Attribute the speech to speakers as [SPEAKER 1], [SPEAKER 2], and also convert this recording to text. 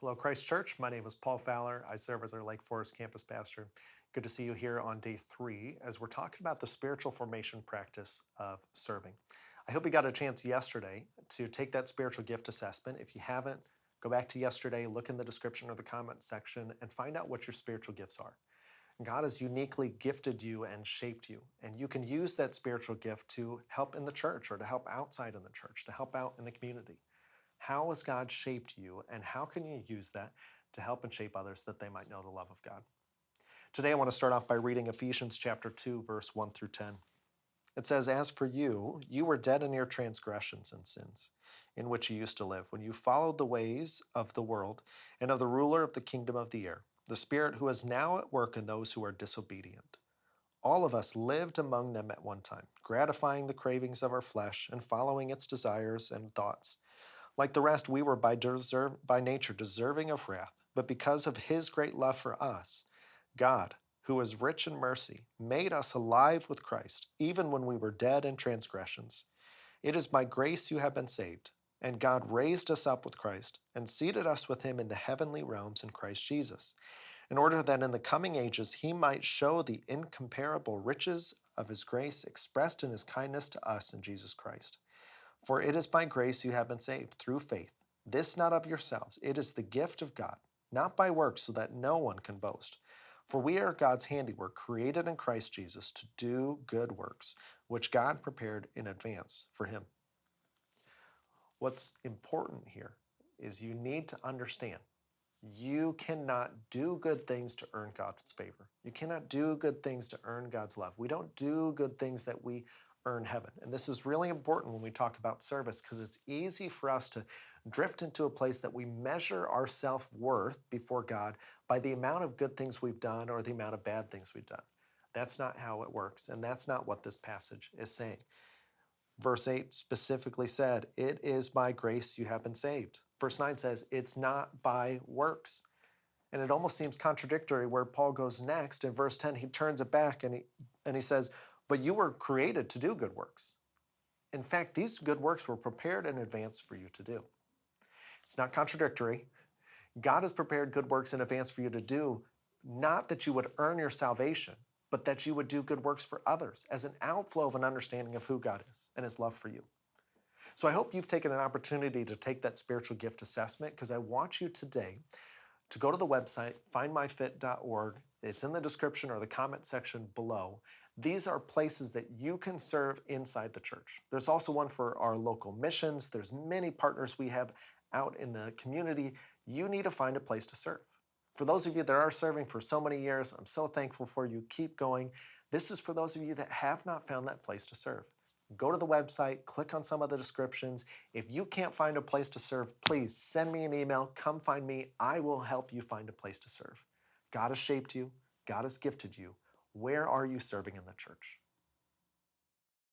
[SPEAKER 1] Hello, Christ Church. My name is Paul Fowler. I serve as our Lake Forest campus pastor. Good to see you here on day 3 as we're talking about the spiritual formation practice of serving. I hope you got a chance yesterday to take that spiritual gift assessment. If you haven't, go back to yesterday, look in the description or the comment section, and find out what your spiritual gifts are. God has uniquely gifted you and shaped you, and you can use that spiritual gift to help in the church or to help outside in the church, to help out in the community. How has God shaped you, and how can you use that to help and shape others that they might know the love of God? Today, I want to start off by reading Ephesians chapter 2, verse 1 through 10. It says, "As for you, you were dead in your transgressions and sins, in which you used to live, when you followed the ways of the world and of the ruler of the kingdom of the air, the spirit who is now at work in those who are disobedient. All of us lived among them at one time, gratifying the cravings of our flesh and following its desires and thoughts. Like the rest, we were by nature deserving of wrath, but because of his great love for us, God, who is rich in mercy, made us alive with Christ, even when we were dead in transgressions. It is by grace you have been saved, and God raised us up with Christ and seated us with him in the heavenly realms in Christ Jesus, in order that in the coming ages he might show the incomparable riches of his grace expressed in his kindness to us in Jesus Christ. For it is by grace you have been saved, through faith. This not of yourselves, it is the gift of God, not by works, so that no one can boast. For we are God's handiwork, created in Christ Jesus to do good works, which God prepared in advance for him." What's important here is you need to understand you cannot do good things to earn God's favor. You cannot do good things to earn God's love. We don't do good things that we earn heaven. And this is really important when we talk about service, because it's easy for us to drift into a place that we measure our self-worth before God by the amount of good things we've done or the amount of bad things we've done. That's not how it works, and that's not what this passage is saying. Verse 8 specifically said, "It is by grace you have been saved." Verse 9 says, "It's not by works." And it almost seems contradictory where Paul goes next. In verse 10, he turns it back and he says, "But you were created to do good works." In fact, these good works were prepared in advance for you to do. It's not contradictory. God has prepared good works in advance for you to do, not that you would earn your salvation, but that you would do good works for others as an outflow of an understanding of who God is and his love for you. So I hope you've taken an opportunity to take that spiritual gift assessment, because I want you today to go to the website, findmyfit.org. It's in the description or the comment section below. These are places that you can serve inside the church. There's also one for our local missions. There's many partners we have out in the community. You need to find a place to serve. For those of you that are serving for so many years, I'm so thankful for you. Keep going. This is for those of you that have not found that place to serve. Go to the website, click on some of the descriptions. If you can't find a place to serve, please send me an email. Come find me. I will help you find a place to serve. God has shaped you. God has gifted you. Where are you serving in the church?